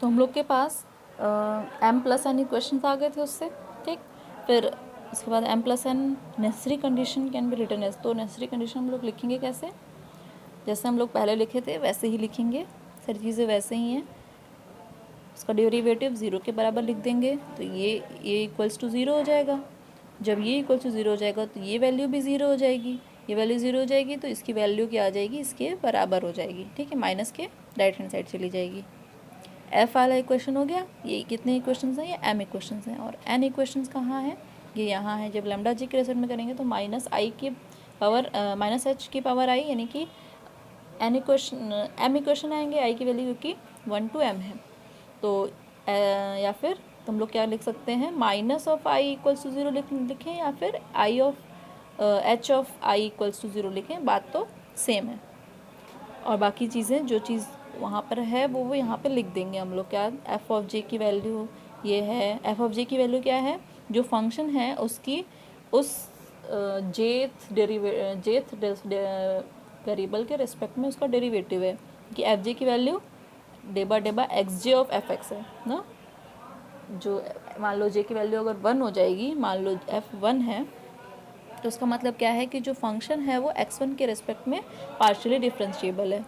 तो हम लोग के पास m प्लस एन इक्वेशंस आ गए थे उससे, ठीक। फिर उसके बाद m plus n necessary condition can be written as, तो नेसेसरी कंडीशन हम लोग लिखेंगे कैसे, जैसे हम लोग पहले लिखे थे वैसे ही लिखेंगे, सारी चीज़ें वैसे ही हैं। उसका डेरिवेटिव 0 के बराबर लिख देंगे, तो ये इक्वल्स टू 0 हो जाएगा। जब ये इक्वल टू 0 हो जाएगा तो ये वैल्यू भी 0 हो जाएगी, ये वैल्यू 0 हो जाएगी तो इसकी वैल्यू क्या आ जाएगी, इसके बराबर हो जाएगी, ठीक है, माइनस के राइट हैंड साइड चली जाएगी। एफ वाला इक्वेशन हो गया। ये कितने इक्वेशंस हैं, ये एम इक्वेशंस हैं। और एन इक्वेशंस कहाँ है, ये यहाँ है। जब लैम्डा जी के रेस्पेक्ट में करेंगे तो माइनस आई की पावर माइनस एच की पावर आई, यानी कि एन इक्वेशन एम इक्वेशन आएंगे, आई की वैल्यू क्योंकि 1 to m है। तो या फिर तुम लोग क्या लिख सकते हैं, minus of I equals to 0 लिखें, या फिर I of H of I equals to 0 लिखें, बात तो सेम है। और बाकी चीज़ें जो चीज़ वहाँ पर है वो यहाँ पे लिख देंगे हम लोग। क्या, एफ ऑफ जे की वैल्यू ये है। एफ ऑफ जे की वैल्यू क्या है, जो फंक्शन है उसकी उस जेथ वेरिएबल के रिस्पेक्ट में उसका डेरिवेटिव है, कि एफ जे की वैल्यू डेबा डेबा X J of F X है ना। जो मान लो जे की वैल्यू अगर 1 हो जाएगी, मान लो एफ 1 है, तो उसका मतलब क्या है कि जो फंक्शन है वो x1 के रिस्पेक्ट में पार्शियली डिफरेंशिएबल है,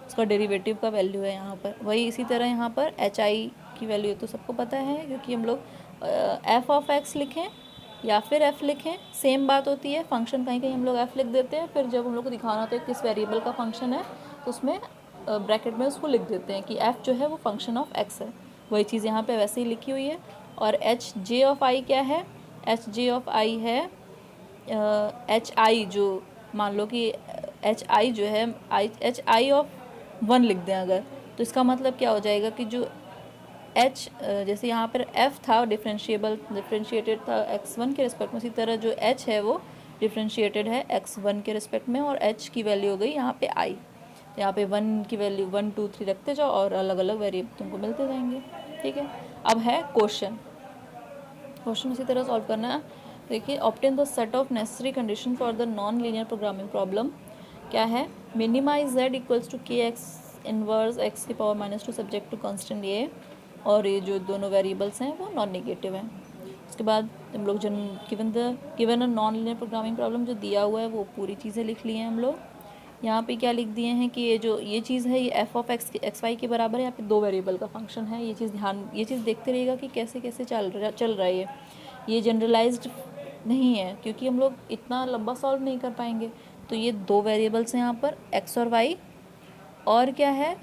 उसका डेरिवेटिव का वैल्यू है यहाँ पर। वही इसी तरह यहाँ पर एच आई की वैल्यू तो सबको पता है, क्योंकि हम लोग एफ ऑफ एक्स लिखें या फिर एफ लिखें सेम बात होती है। फंक्शन कहीं कहीं हम लोग एफ लिख देते हैं, फिर जब हम लोग को दिखाना होता है किस वेरिएबल का फंक्शन है तो उसमें ब्रैकेट में उसको लिख देते हैं कि एफ जो है वो फंक्शन ऑफ एक्स है। वही चीज़ यहाँ पे वैसे ही लिखी हुई है। और एच जे ऑफ आई क्या है, एच जे ऑफ आई है एच आई, जो मान लो कि एच आई जो है एच आई ऑफ 1 लिख दें अगर, तो इसका मतलब क्या हो जाएगा कि जो एच जैसे यहाँ पर एफ था डिफ्रेंशिएटेड था x1 के रिस्पेक्ट में, उसी तरह जो एच है वो डिफ्रेंशिएटेड है x1 के रिस्पेक्ट में, और एच की वैल्यू हो गई यहाँ पे आई। तो यहाँ पे 1 की वैल्यू 1 2 3 रखते जाओ और अलग अलग वेरिएबल तुमको मिलते जाएंगे, ठीक है। अब है क्वेश्चन इसी तरह सॉल्व करना है। देखिए, obtain the set of necessary condition for the non linear programming problem क्या है, मिनिमाइज z इक्वल्स टू के एक्स इनवर्स एक्स की पावर -2 सब्जेक्ट टू कांस्टेंट ये, और ये जो दोनों वेरिएबल्स हैं वो नॉन नेगेटिव हैं। उसके बाद हम लोग जो given a non linear programming problem जो दिया हुआ है वो पूरी चीज़ें लिख ली हैं हम लोग। यहाँ पे क्या लिख दिए हैं कि ये चीज़ है, ये एफ ऑफ एक्स वाई के बराबर है, यहाँ पे 2 वेरिएबल का फंक्शन है। ये चीज़ देखते रहिएगा कि कैसे कैसे चल रहा है। ये जनरलाइज्ड नहीं है क्योंकि हम लोग इतना लंबा सॉल्व नहीं कर पाएंगे। तो ये 2 वेरिएबल्स हैं यहाँ पर, एक्स और वाई, और क्या है,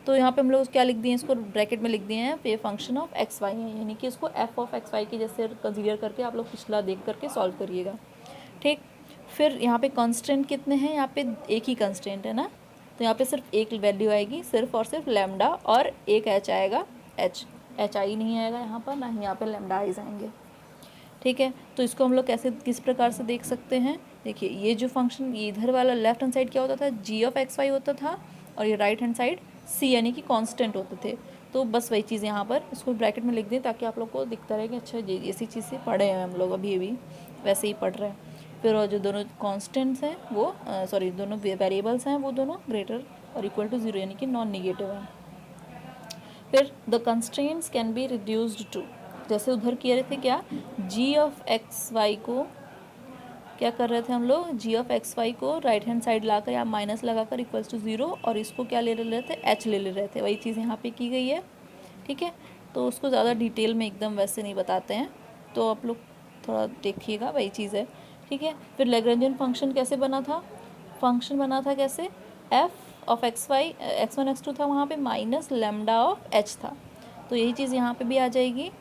तो यहाँ पे हम लोग क्या लिख दिए हैं, इसको ब्रैकेट में लिख दिए हैं, ये फंक्शन ऑफ एक्स वाई है, यानी कि इसको एफ ऑफ एक्स वाई की जैसे कंसीडर करके आप लोग पिछला देख करके सॉल्व करिएगा, ठीक। फिर यहाँ पे कांस्टेंट कितने हैं, यहाँ पे एक ही कांस्टेंट है ना, तो यहाँ पे सिर्फ एक वैल्यू आएगी, सिर्फ और सिर्फ लैम्डा, और एक एच आएगा, एच आई नहीं आएगा यहाँ पर, ना ही यहाँ पे लैम्डा आइज आएंगे, ठीक है। तो इसको हम लोग कैसे किस प्रकार से देख सकते हैं, देखिए ये जो फंक्शन, ये इधर वाला लेफ्ट हैंड साइड क्या होता था, जी ऑफ एक्स वाई होता था, और ये राइट हैंड साइड सी यानी कि कांस्टेंट होते थे। तो बस वही चीज़ यहाँ पर इसको ब्रैकेट में लिख दें ताकि आप लोग को दिखता रहे कि अच्छा ये इसी चीज़ से पढ़े हैं हम लोग, अभी वैसे ही पढ़ रहे हैं। फिर और जो दोनों कांस्टेंट्स हैं वो दोनों वेरिएबल्स हैं वो दोनों ग्रेटर और इक्वल टू 0 यानी कि नॉन निगेटिव हैं। फिर the constraints can be reduced to, जैसे उधर किए रहे थे क्या, जी ऑफ एक्स वाई को क्या कर रहे थे हम लोग, जी ऑफ एक्स वाई को राइट हैंड साइड लाकर या माइनस लगाकर इक्वल्स टू 0, और इसको क्या ले रहे थे, एच ले रहे थे। वही चीज़ यहाँ पे की गई है, ठीक है। तो उसको ज़्यादा डिटेल में एकदम वैसे नहीं बताते हैं, तो आप लोग थोड़ा देखिएगा, वही चीज़ है, ठीक है। फिर लैग्रेंजियन फंक्शन कैसे बना था, कैसे, F of x Y x1 x2 था, वहाँ पे माइनस लैम्डा ऑफ एच था, तो यही चीज़ यहाँ पे भी आ जाएगी,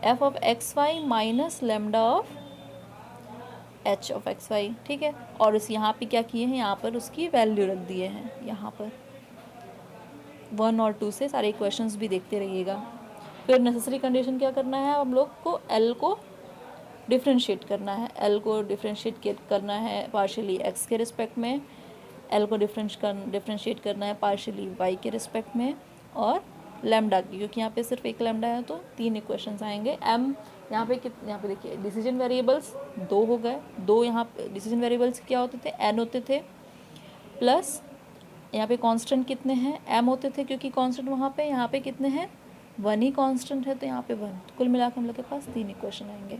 f of x y minus lambda of H of x y, ठीक है। और उस यहाँ पे क्या किए हैं, यहाँ पर उसकी वैल्यू रख दिए हैं, यहाँ पर 1 और 2 से सारे इक्वेशंस भी देखते रहिएगा। फिर नेसेसरी कंडीशन क्या करना है, हम लोग को एल को डिफ्रेंशिएट करना है, करना है पार्शियली एक्स के रिस्पेक्ट में, एल को डिफ्रेंशिएट करना है पार्शियली वाई के रिस्पेक्ट में, और लैम्डा की, क्योंकि यहाँ पे सिर्फ एक लैम्डा है तो 3 इक्वेशंस आएंगे। एम यहाँ पे देखिए डिसीजन वेरिएबल्स 2 हो गए, 2 यहाँ पे डिसीजन वेरिएबल्स क्या होते थे, एन होते थे, प्लस यहाँ पे कांस्टेंट कितने हैं, m होते थे क्योंकि कांस्टेंट वहाँ पे, यहाँ पे कितने हैं, 1 ही कांस्टेंट है तो यहाँ पे 1। कुल मिलाकर हम लोग के पास 3 इक्वेशन आएंगे।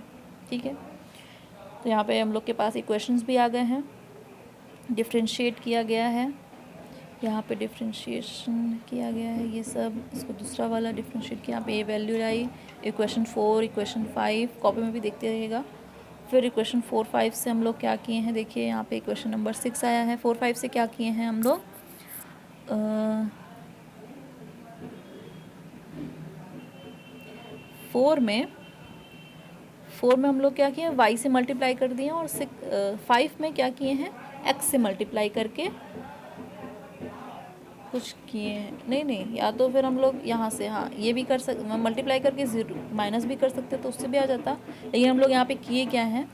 ठीक है, तो यहाँ पे हम लोग के पास इक्वेशंस भी आ गए हैं, डिफ्रेंशिएट किया गया है, यहाँ पे डिफ्रेंशिएशन किया गया है ये सब। इसको दूसरा वाला डिफ्रेंशिएट किया, यहाँ पे ये वैल्यू आई, इक्वेशन 4, इक्वेशन 5 कॉपी में भी देखते रहिएगा। फिर इक्वेशन 4, 5 से हम लोग क्या किए हैं, देखिए यहाँ पे इक्वेशन नंबर 6 आया है। 4, 5 से क्या किए हैं हम लोग, 4 में हम लोग क्या किए हैं, y से मल्टीप्लाई कर दिए, और 5 में क्या किए हैं, x से मल्टीप्लाई करके कुछ किए हैं। नहीं, या तो फिर हम लोग यहाँ से, हाँ ये भी कर सकते, मल्टीप्लाई करके माइनस भी कर सकते तो उससे भी आ जाता। लेकिन हम लोग यहाँ पे किए क्या हैं,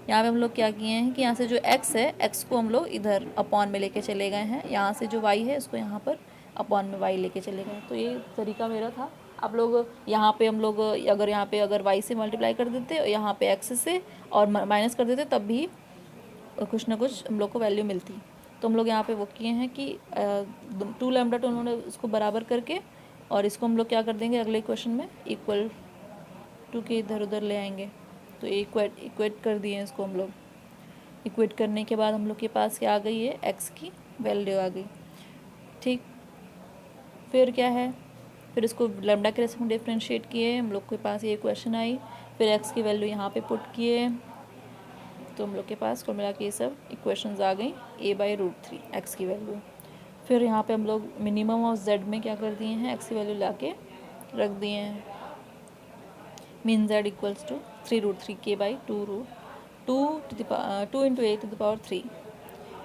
यहाँ पे हम लोग क्या किए हैं कि यहाँ से जो x है, x को हम लोग इधर अपॉन में लेके चले गए हैं, यहाँ से जो y है इसको यहाँ पर अपॉन में y लेके चले गए। तो ये तरीका मेरा था। आप लोग यहाँ पे हम लोग अगर यहाँ पे अगर y से मल्टीप्लाई कर देते, यहाँ पे x से और माइनस कर देते, तब भी कुछ ना कुछ हम लोग को वैल्यू मिलती। तो हम लोग यहाँ पे वो किए हैं कि 2 लैम्डा तो उन्होंने उसको बराबर करके, और इसको हम लोग क्या कर देंगे अगले क्वेश्चन में इक्वल टू के इधर उधर ले आएंगे। तो इक्वेट कर दिए इसको हम लोग। इक्वेट करने के बाद हम लोग के पास क्या आ गई है, x की वैल्यू आ गई। ठीक, फिर क्या है, फिर इसको लैम्डा के रेस्पेक्ट में डिफ्रेंशिएट किए, हम लोग के पास ये क्वेश्चन आई। फिर x की वैल्यू यहाँ पे पुट किए, तो हम लोग के पास कुल मिला के ये सब इक्वेशंस आ गई, a/√3 x की वैल्यू। फिर यहाँ पे हम लोग मिनिमम ऑफ z में क्या कर दिए हैं, x की वैल्यू ला के रख दिए हैं, mean z equals to 3√3 k/2 2 into a to the power 3।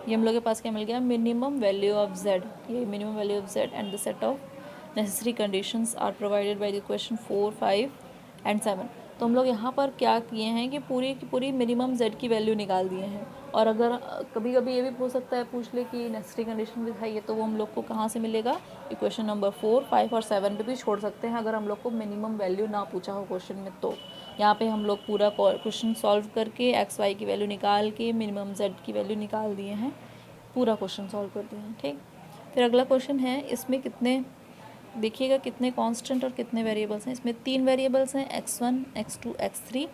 ये हम लोग के पास क्या मिल गया, मिनिमम वैल्यू ऑफ z। ये minimum value of z and the set of necessary conditions are provided by the equation 4, 5 and 7। तो हम लोग यहाँ पर क्या किए हैं कि पूरी की पूरी मिनिमम z की वैल्यू निकाल दिए हैं। और अगर कभी कभी ये भी पूछ सकता है, पूछ ले कि नेसेसरी कंडीशन दिखाइए, तो वो हम लोग को कहाँ से मिलेगा, इक्वेशन नंबर 4, 5 और 7 पे भी छोड़ सकते हैं अगर हम लोग को मिनिमम वैल्यू ना पूछा हो क्वेश्चन में। तो यहाँ पे हम लोग पूरा क्वेश्चन सॉल्व करके एक्स वाई की वैल्यू निकाल के मिनिमम z की वैल्यू निकाल दिए हैं, पूरा क्वेश्चन सॉल्व कर दिए हैं। ठीक, फिर अगला क्वेश्चन है, इसमें कितने देखिएगा कितने कांस्टेंट और कितने वेरिएबल्स हैं। इसमें 3 वेरिएबल्स हैं, x1, x2, x3,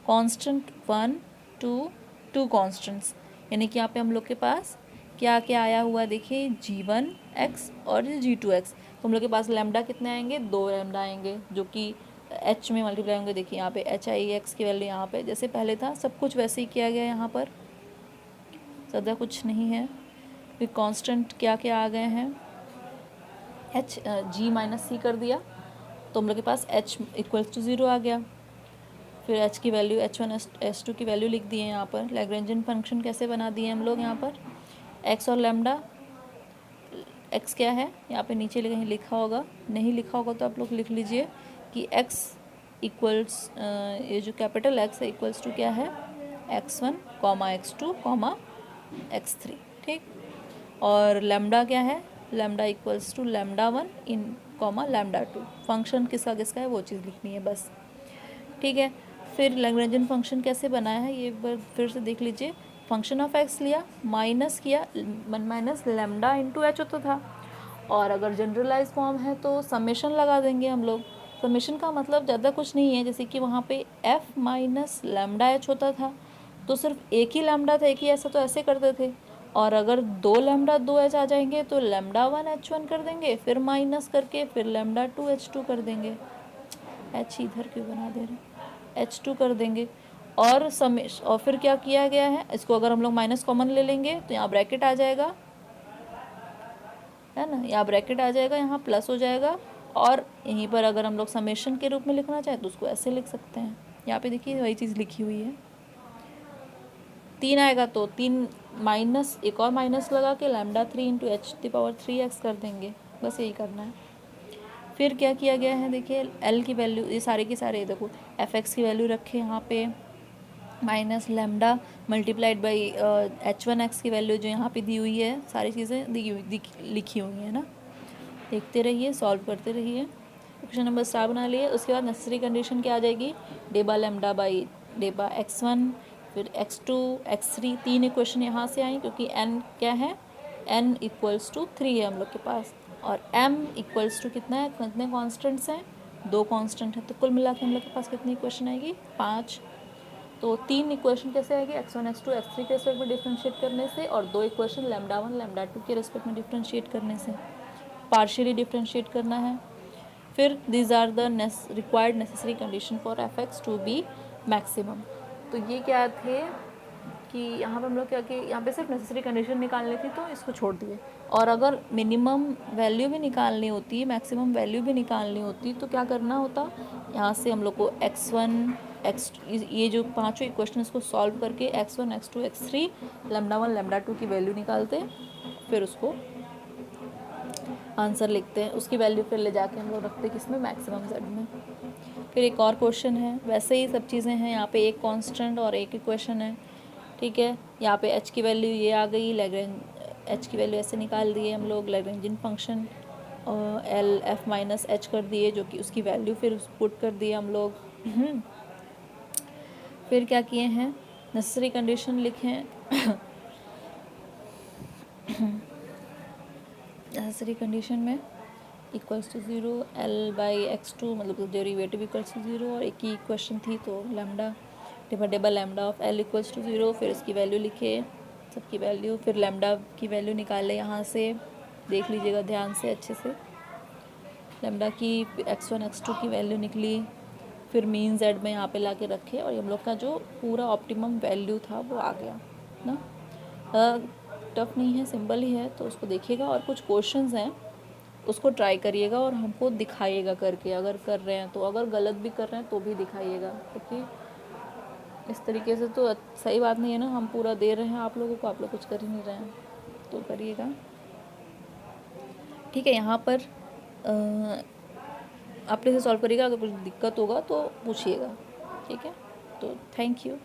constant 1, 2, 2 constants. यानी कि यहाँ पे हम लोग के पास क्या क्या आया हुआ, देखिए g1x और g2x। तो हम लोग के पास लैम्डा कितने आएंगे, 2 लैम्डा आएंगे, जो कि h में मल्टीप्लाई होंगे। देखिए यहाँ पे h आई, x की वैल्यू यहाँ पे जैसे पहले था सब कुछ वैसे ही किया गया, यहाँ पर ज़्यादा कुछ नहीं है। फिर कांस्टेंट क्या क्या आ गए हैं, h g-c कर दिया, तो हम लोग के पास h इक्वल्स टू 0 आ गया। फिर h की वैल्यू h1 h2 की वैल्यू लिख दिए यहाँ पर। लैग्रेंजियन फंक्शन कैसे बना दिए हम लोग, यहाँ पर x और लैम्डा, x क्या है यहाँ पे नीचे कहीं लिखा होगा, नहीं लिखा होगा तो आप लोग लिख लीजिए कि x इक्वल्स, ये जो कैपिटल x है इक्वल्स टू क्या है, x1, x2, x3। ठीक, और लैम्डा क्या है, lambda equals to λ1 in λ2। Function किसका किसका है वो चीज़ लिखनी है बस। ठीक है, फिर लैग्रेंजियन फंक्शन कैसे बनाया है ये एक बार फिर से देख लीजिए। फंक्शन ऑफ एक्स लिया, माइनस किया, माइनस लैम्डा इंटू एच होता था, और अगर जनरलाइज फॉर्म है तो समेशन लगा देंगे हम लोग। समेशन का मतलब ज़्यादा कुछ नहीं है, जैसे कि वहाँ पे f माइनस लैम्डा एच होता था तो सिर्फ एक ही लैम्डा था, एक ही ऐसा, तो ऐसे करते थे। और अगर 2 लैम्डा 2 एच आ जाएंगे तो λ1 h1 कर देंगे, फिर माइनस करके फिर λ2 h2 कर देंगे। h इधर क्यों बना दे रहे, h2 कर देंगे। और समेश, और फिर क्या किया गया है, इसको अगर हम लोग माइनस कॉमन ले लेंगे तो यहाँ ब्रैकेट आ जाएगा, है ना, यहाँ ब्रैकेट आ जाएगा, यहाँ प्लस हो जाएगा। और यहीं पर अगर हम लोग समेशन के रूप में लिखना चाहें तो उसको ऐसे लिख सकते हैं। यहाँ पे देखिए वही चीज़ लिखी हुई है। 3 आएगा तो 3 माइनस, एक और माइनस लगा के λ3 इंटू h⁻³ कर देंगे, बस यही करना है। फिर क्या किया गया है, देखिए l की वैल्यू, ये सारे के सारे देखो f(x) की वैल्यू रखे यहाँ पे, minus lambda multiplied by h1x की वैल्यू जो यहाँ पे दी हुई है, सारी चीज़ें लिखी हुई हैं ना। देखते रहिए, सॉल्व करते रहिए। क्वेश्चन नंबर 7 बना लिए। उसके बाद नेसेसरी कंडीशन क्या आ जाएगी, डेबा लैम्डा बाई डेबा x1, फिर x2, x3, 3 इक्वेशन यहाँ से आई क्योंकि n क्या है, n इक्वल्स टू 3 है हम लोग के पास, और m इक्वल्स टू कितना है, कितने कॉन्स्टेंट्स हैं, 2 कॉन्स्टेंट है, तो कुल मिला के हम लोग के पास कितनी इक्वेशन आएगी, 5। तो 3 इक्वेशन कैसे आएगी, x1 x2 x3 के रेस्पेक्ट में डिफ्रेंशिएट करने से, और 2 इक्वेशन λ1 λ2 के रेस्पेक्ट में डिफ्रेंशिएट करने से, पार्शियली डिफ्रेंशिएट करना है। फिर these are the required necessary condition for f x to be maximum. तो ये क्या थे कि यहाँ पर हम लोग क्या कि यहाँ पे सिर्फ नेसेसरी कंडीशन निकालनी थी तो इसको छोड़ दिए, और अगर मिनिमम वैल्यू भी निकालनी होती, मैक्सिमम वैल्यू भी निकालनी होती तो क्या करना होता, यहाँ से हम लोग को x1 x ये जो पांचों इक्वेशन इसको सॉल्व करके x1 x2 x3 λ1 λ2 की वैल्यू निकालते, फिर उसको आंसर लिखते हैं, उसकी वैल्यू फिर ले जाके हम लोग रखते हैं किसमें, मैक्सिमम जेड में। फिर एक और क्वेश्चन है, वैसे ही सब चीज़ें हैं, यहाँ पे एक कांस्टेंट और एक इक्वेशन है, ठीक है। यहाँ पे h की वैल्यू ये आ गई, लैग्रेंज h की वैल्यू ऐसे निकाल दिए हम लोग, Lagrangian function L F minus H कर दिए, जो कि उसकी वैल्यू फिर पुट कर दिए हम लोग। फिर क्या किए हैं, नेसेसरी कंडीशन लिखें नेसेसरी कंडीशन में इक्वल्स टू 0 L/x2 मतलब डेरिवेटिव इक्वल्स टू 0, और एक ही इक्वेशन थी तो lambda dividable lambda of L equals to 0, फिर इसकी वैल्यू लिखे, सबकी वैल्यू, फिर लैम्डा की वैल्यू निकाले, यहाँ से देख लीजिएगा ध्यान से अच्छे से, लैम्डा की x1 x2 की वैल्यू निकली, फिर मीन जेड में यहाँ पे ला के रखे, और हम लोग का जो पूरा ऑप्टिमम वैल्यू था वो आ गया ना। टफ नहीं है, सिंपल ही है, तो उसको देखिएगा, और कुछ क्वेश्चंस हैं उसको ट्राई करिएगा और हमको दिखाइएगा करके, अगर कर रहे हैं तो, अगर गलत भी कर रहे हैं तो भी दिखाइएगा, क्योंकि इस तरीके से तो सही बात नहीं है ना, हम पूरा दे रहे हैं आप लोगों को, आप लोग कुछ कर ही नहीं रहे हैं, तो करिएगा, ठीक है। यहाँ पर अपने से सॉल्व करिएगा, अगर कुछ दिक्कत होगा तो पूछिएगा, ठीक है। तो थैंक यू।